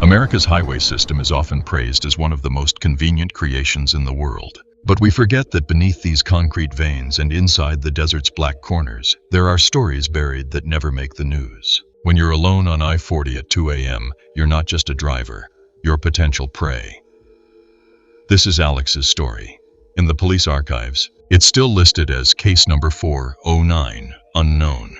America's highway system is often praised as one of the most convenient creations in the world. But we forget that beneath these concrete veins and inside the desert's black corners, there are stories buried that never make the news. When you're alone on I-40 at 2 a.m., you're not just a driver, you're potential prey. This is Alex's story. In the police archives, it's still listed as case number 409, unknown.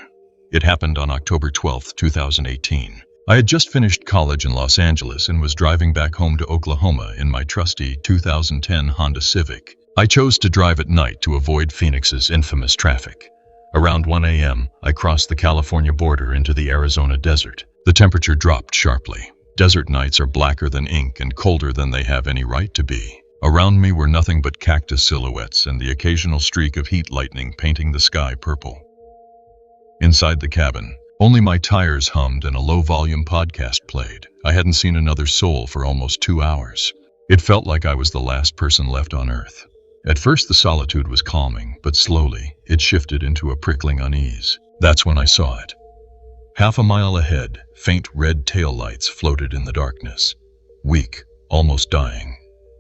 It happened on October 12, 2018. I had just finished college in Los Angeles and was driving back home to Oklahoma in my trusty 2010 Honda Civic. I chose to drive at night to avoid Phoenix's infamous traffic. Around 1 a.m., I crossed the California border into the Arizona desert. The temperature dropped sharply. Desert nights are blacker than ink and colder than they have any right to be. Around me were nothing but cactus silhouettes and the occasional streak of heat lightning painting the sky purple. Inside the cabin, only my tires hummed and a low-volume podcast played. I hadn't seen another soul for almost 2 hours. It felt like I was the last person left on Earth. At first the solitude was calming, but slowly it shifted into a prickling unease. That's when I saw it. Half a mile ahead, faint red taillights floated in the darkness. Weak, almost dying.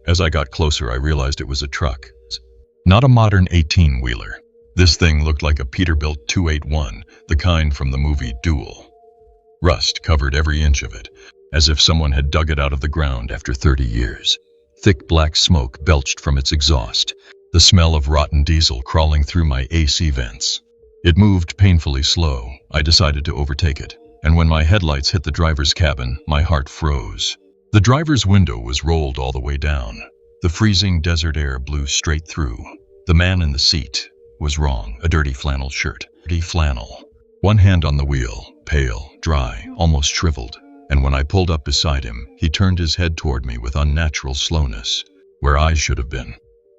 As I got closer, I realized it was a truck. Not a modern 18-wheeler. This thing looked like a Peterbilt 281, the kind from the movie Duel. Rust covered every inch of it, as if someone had dug it out of the ground after 30 years. Thick black smoke belched from its exhaust, the smell of rotten diesel crawling through my AC vents. It moved painfully slow. I decided to overtake it, and when my headlights hit the driver's cabin, my heart froze. The driver's window was rolled all the way down. The freezing desert air blew straight through. The man in the seat was wrong, a dirty flannel shirt. Dirty flannel. One hand on the wheel, pale, dry, almost shriveled. And when I pulled up beside him, he turned his head toward me with unnatural slowness. Where eyes should have been,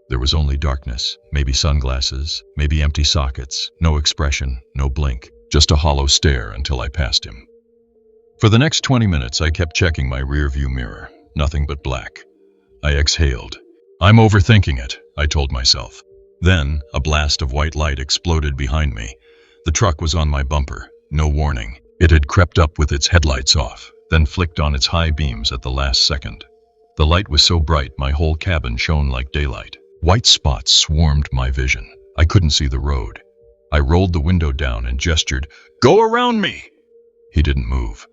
there was only darkness, maybe sunglasses, maybe empty sockets, no expression, no blink, just a hollow stare until I passed him. For the next 20 minutes, I kept checking my rearview mirror. Nothing but black. I exhaled. I'm overthinking it, I told myself. Then, a blast of white light exploded behind me. The truck was on my bumper. No warning. It had crept up with its headlights off, then flicked on its high beams at the last second. The light was so bright my whole cabin shone like daylight. White spots swarmed my vision. I couldn't see the road. I rolled the window down and gestured, "Go around me!" He didn't move.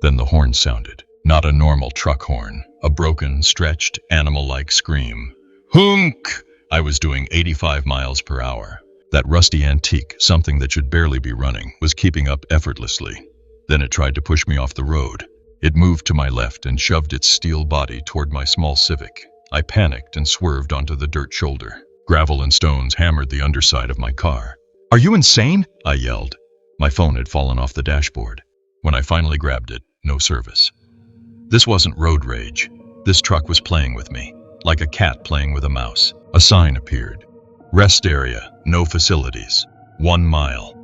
Then the horn sounded. Not a normal truck horn. A broken, stretched, animal-like scream. Honk! I was doing 85 miles per hour. That rusty antique, something that should barely be running, was keeping up effortlessly. Then it tried to push me off the road. It moved to my left and shoved its steel body toward my small Civic. I panicked and swerved onto the dirt shoulder. Gravel and stones hammered the underside of my car. "Are you insane?" I yelled. My phone had fallen off the dashboard. When I finally grabbed it, no service. This wasn't road rage. This truck was playing with me, like a cat playing with a mouse. A sign appeared. Rest area, no facilities. 1 mile.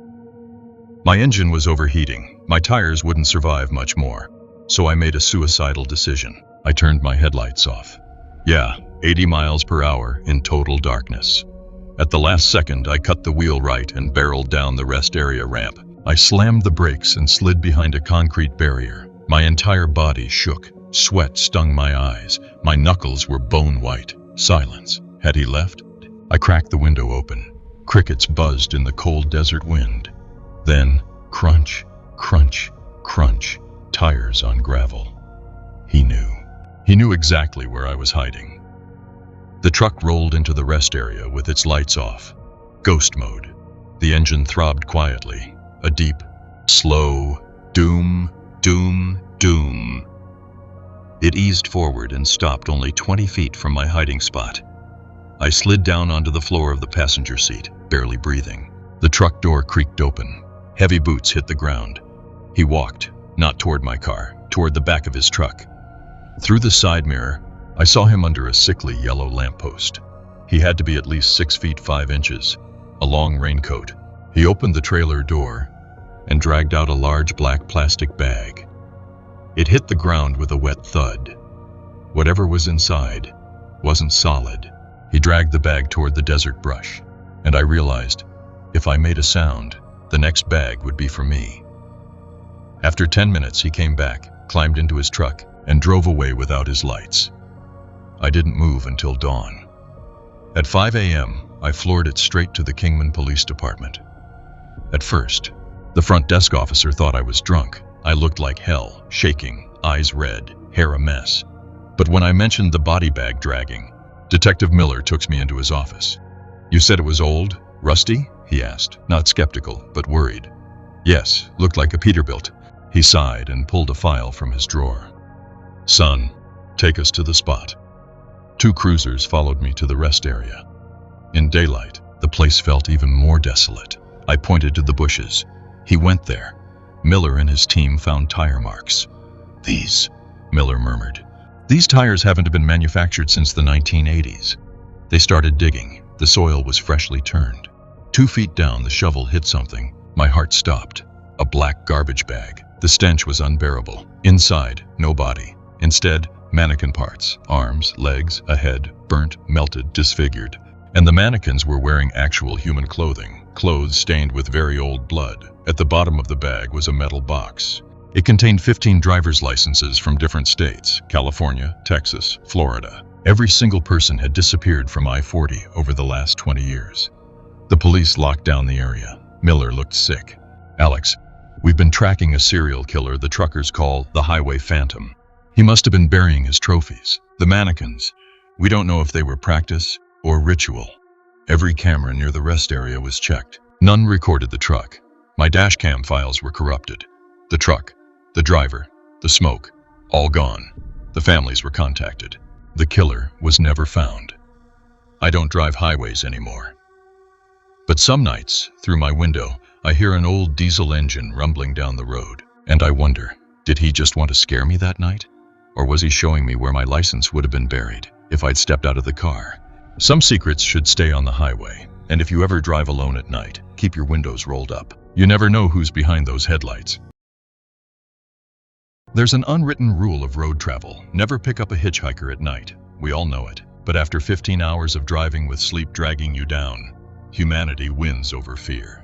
My engine was overheating. My tires wouldn't survive much more. So I made a suicidal decision. I turned my headlights off. Yeah, 80 miles per hour in total darkness. At the last second, I cut the wheel right and barreled down the rest area ramp. I slammed the brakes and slid behind a concrete barrier. My entire body shook. Sweat stung my eyes. My knuckles were bone white. Silence. Had he left? I cracked the window open. Crickets buzzed in the cold desert wind. Then, crunch, crunch, crunch, tires on gravel. He knew. He knew exactly where I was hiding. The truck rolled into the rest area with its lights off. Ghost mode. The engine throbbed quietly. A deep, slow, doom, doom, doom. It eased forward and stopped only 20 feet from my hiding spot. I slid down onto the floor of the passenger seat, barely breathing. The truck door creaked open. Heavy boots hit the ground. He walked, not toward my car, toward the back of his truck. Through the side mirror, I saw him under a sickly yellow lamppost. He had to be at least 6 feet 5 inches, a long raincoat. He opened the trailer door and dragged out a large black plastic bag. It hit the ground with a wet thud. Whatever was inside wasn't solid. He dragged the bag toward the desert brush, and I realized, if I made a sound, the next bag would be for me. After 10 minutes, he came back, climbed into his truck, and drove away without his lights. I didn't move until dawn. At 5 a.m., I floored it straight to the Kingman Police Department. At first, the front desk officer thought I was drunk. I looked like hell, shaking, eyes red, hair a mess. But when I mentioned the body bag dragging, Detective Miller took me into his office. "You said it was old, rusty?" he asked, not skeptical, but worried. "Yes, looked like a Peterbilt." He sighed and pulled a file from his drawer. "Son, take us to the spot." 2 cruisers followed me to the rest area. In daylight, the place felt even more desolate. I pointed to the bushes. He went there. Miller and his team found tire marks. "These," Miller murmured. "These tires haven't been manufactured since the 1980s. They started digging. The soil was freshly turned. 2 feet down, the shovel hit something. My heart stopped. A black garbage bag. The stench was unbearable. Inside, no body. Instead, mannequin parts, arms, legs, a head, burnt, melted, disfigured. And the mannequins were wearing actual human clothing, clothes stained with very old blood. At the bottom of the bag was a metal box. It contained 15 driver's licenses from different states: California, Texas, Florida. Every single person had disappeared from I-40 over the last 20 years. The police locked down the area. Miller looked sick. "Alex, we've been tracking a serial killer the truckers call the Highway Phantom. He must have been burying his trophies. The mannequins. We don't know if they were practice or ritual." Every camera near the rest area was checked. None recorded the truck. My dashcam files were corrupted. The truck, the driver, the smoke, all gone. The families were contacted. The killer was never found. I don't drive highways anymore. But some nights, through my window, I hear an old diesel engine rumbling down the road. And I wonder, did he just want to scare me that night? Or was he showing me where my license would have been buried if I'd stepped out of the car? Some secrets should stay on the highway. And if you ever drive alone at night, keep your windows rolled up. You never know who's behind those headlights. There's an unwritten rule of road travel. Never pick up a hitchhiker at night. We all know it. But after 15 hours of driving with sleep dragging you down, humanity wins over fear.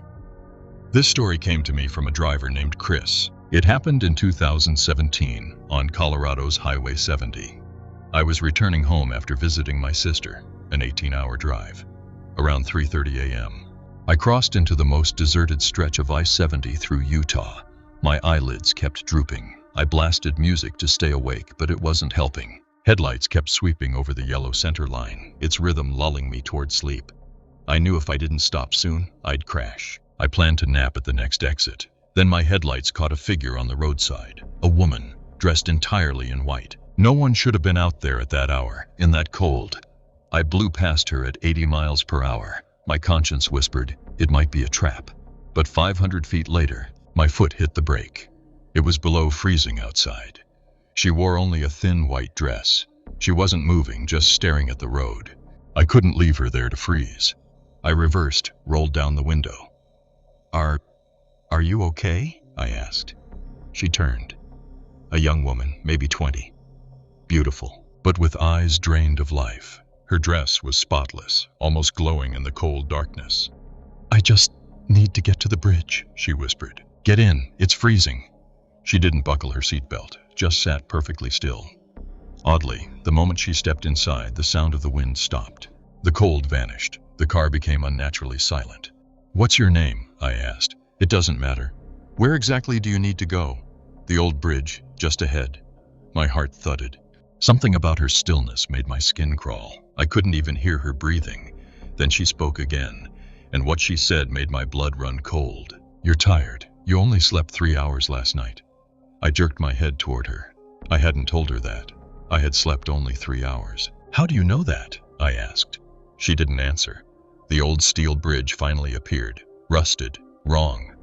This story came to me from a driver named Chris. It happened in 2017 on Colorado's Highway 70. I was returning home after visiting my sister, an 18-hour drive. Around 3:30 a.m., I crossed into the most deserted stretch of I-70 through Utah. My eyelids kept drooping. I blasted music to stay awake, but it wasn't helping. Headlights kept sweeping over the yellow center line, its rhythm lulling me toward sleep. I knew if I didn't stop soon, I'd crash. I planned to nap at the next exit. Then my headlights caught a figure on the roadside, a woman, dressed entirely in white. No one should have been out there at that hour, in that cold. I blew past her at 80 miles per hour. My conscience whispered, it might be a trap. But 500 feet later, my foot hit the brake. It was below freezing outside. She wore only a thin white dress. She wasn't moving, just staring at the road. I couldn't leave her there to freeze. I reversed, rolled down the window. Are you okay?" I asked. She turned. A young woman, maybe 20. Beautiful, but with eyes drained of life. Her dress was spotless, almost glowing in the cold darkness. "I just need to get to the bridge," she whispered. "Get in, it's freezing." She didn't buckle her seatbelt, just sat perfectly still. Oddly, the moment she stepped inside, the sound of the wind stopped. The cold vanished. The car became unnaturally silent. "What's your name?" I asked. "It doesn't matter." "Where exactly do you need to go?" "The old bridge, just ahead." My heart thudded. Something about her stillness made my skin crawl. I couldn't even hear her breathing. Then she spoke again, and what she said made my blood run cold. "You're tired. You only slept 3 hours last night." I jerked my head toward her. I hadn't told her that. I had slept only 3 hours. "How do you know that?" I asked. She didn't answer. The old steel bridge finally appeared. Rusted. Wrong.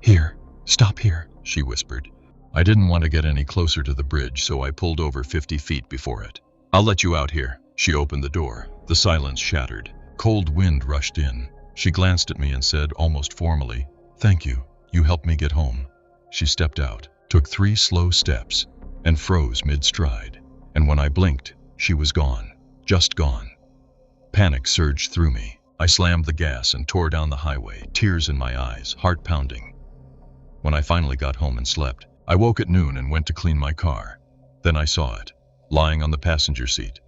"Here. Stop here," she whispered. I didn't want to get any closer to the bridge, so I pulled over 50 feet before it. "I'll let you out here." She opened the door. The silence shattered. Cold wind rushed in. She glanced at me and said, almost formally, "Thank you. You helped me get home." She stepped out, took 3 slow steps, and froze mid-stride. And when I blinked, she was gone. Just gone. Panic surged through me. I slammed the gas and tore down the highway, tears in my eyes, heart pounding. When I finally got home and slept, I woke at noon and went to clean my car. Then I saw it, lying on the passenger seat.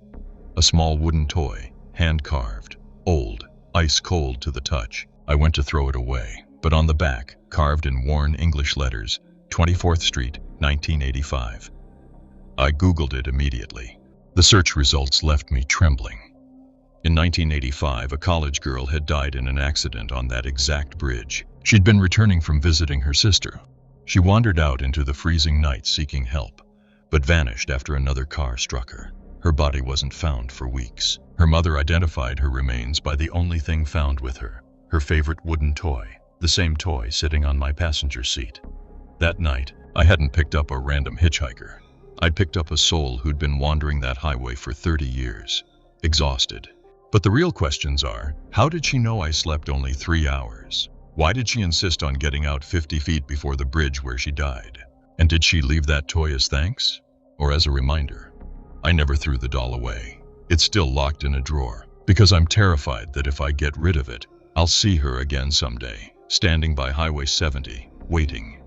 A small wooden toy, hand-carved, old, ice-cold to the touch. I went to throw it away, but on the back, carved in worn English letters, 24th Street, 1985. I Googled it immediately. The search results left me trembling. In 1985, a college girl had died in an accident on that exact bridge. She'd been returning from visiting her sister. She wandered out into the freezing night seeking help, but vanished after another car struck her. Her body wasn't found for weeks. Her mother identified her remains by the only thing found with her, her favorite wooden toy, the same toy sitting on my passenger seat. That night, I hadn't picked up a random hitchhiker. I'd picked up a soul who'd been wandering that highway for 30 years, exhausted. But the real questions are, how did she know I slept only 3 hours? Why did she insist on getting out 50 feet before the bridge where she died? And did she leave that toy as thanks? Or as a reminder? I never threw the doll away. It's still locked in a drawer, because I'm terrified that if I get rid of it, I'll see her again someday, standing by Highway 70, waiting.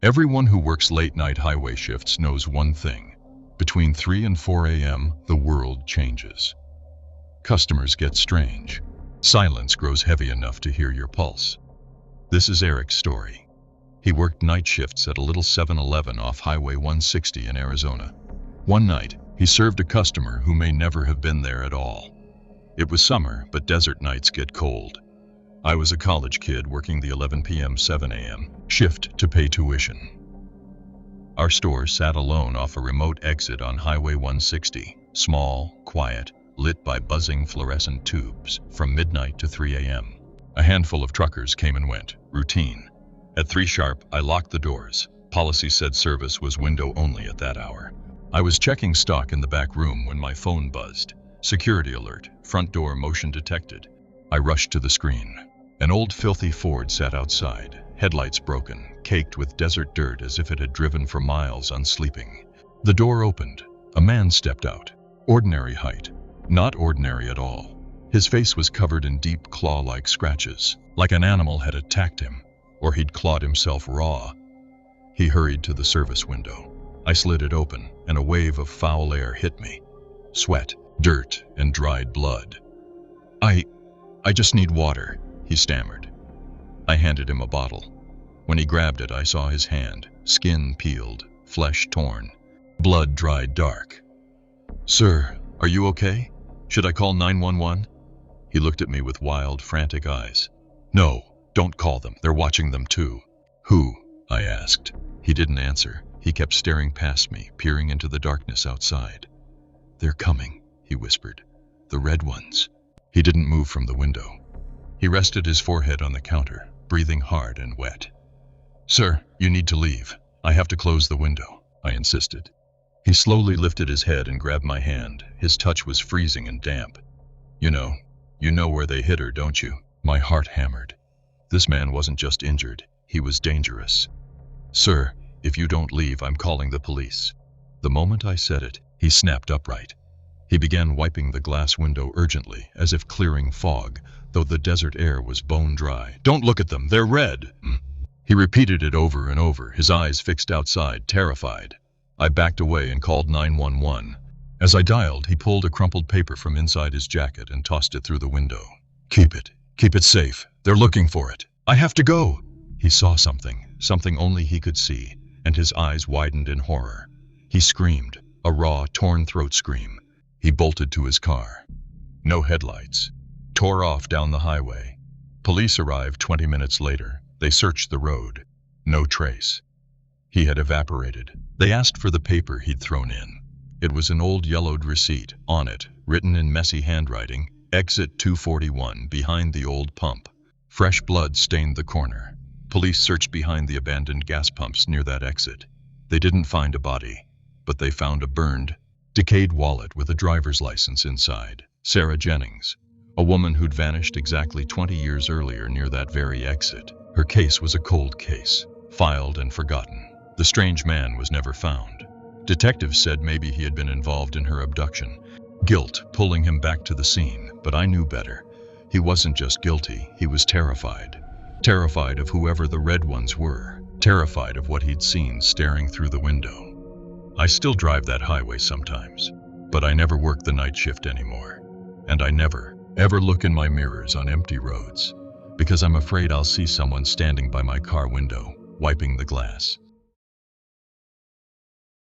Everyone who works late-night highway shifts knows one thing. Between 3 and 4 a.m., the world changes. Customers get strange. Silence grows heavy enough to hear your pulse. This is Eric's story. He worked night shifts at a little 7-Eleven off Highway 160 in Arizona. One night, he served a customer who may never have been there at all. It was summer, but desert nights get cold. I was a college kid working the 11 p.m. 7 a.m. shift to pay tuition. Our store sat alone off a remote exit on Highway 160, small, quiet, lit by buzzing fluorescent tubes from midnight to 3 a.m. A handful of truckers came and went, routine. At 3 sharp, I locked the doors. Policy said service was window only at that hour. I was checking stock in the back room when my phone buzzed. Security alert, front door motion detected. I rushed to the screen. An old filthy Ford sat outside, headlights broken, caked with desert dirt as if it had driven for miles unsleeping. The door opened. A man stepped out. Ordinary height. Not ordinary at all. His face was covered in deep claw-like scratches, like an animal had attacked him, or he'd clawed himself raw. He hurried to the service window. I slid it open, and a wave of foul air hit me. Sweat, dirt, and dried blood. I just need water, he stammered. I handed him a bottle. When he grabbed it, I saw his hand, skin peeled, flesh torn, blood dried dark. "Sir, are you okay? Should I call 911? He looked at me with wild, frantic eyes. "No, don't call them. They're watching them too." "Who?" I asked. He didn't answer. He kept staring past me, peering into the darkness outside. "They're coming," he whispered. "The red ones." He didn't move from the window. He rested his forehead on the counter, breathing hard and wet. "Sir, you need to leave. I have to close the window," I insisted. He slowly lifted his head and grabbed my hand. His touch was freezing and damp. You know where they hit her, don't you?" My heart hammered. This man wasn't just injured, he was dangerous. "Sir, if you don't leave, I'm calling the police." The moment I said it, he snapped upright. He began wiping the glass window urgently, as if clearing fog, though the desert air was bone dry. "Don't look at them, they're red!" He repeated it over and over, his eyes fixed outside, terrified. I backed away and called 911. As I dialed, he pulled a crumpled paper from inside his jacket and tossed it through the window. Keep it safe. They're looking for it. I have to go." He saw something only he could see, and his eyes widened in horror. He screamed, a raw, torn throat scream. He bolted to his car. No headlights. Tore off down the highway. Police arrived 20 minutes later. They searched the road. No trace. He had evaporated. They asked for the paper he'd thrown in. It was an old yellowed receipt. On it, written in messy handwriting, "Exit 241, behind the old pump." Fresh blood stained the corner. Police searched behind the abandoned gas pumps near that exit. They didn't find a body, but they found a burned, decayed wallet with a driver's license inside. Sarah Jennings, a woman who'd vanished exactly 20 years earlier near that very exit. Her case was a cold case, filed and forgotten. The strange man was never found. Detectives said maybe he had been involved in her abduction. Guilt pulling him back to the scene, but I knew better. He wasn't just guilty, he was terrified. Terrified of whoever the red ones were. terrified of what he'd seen staring through the window. I still drive that highway sometimes, but I never work the night shift anymore. And I never, ever look in my mirrors on empty roads, because I'm afraid I'll see someone standing by my car window, wiping the glass.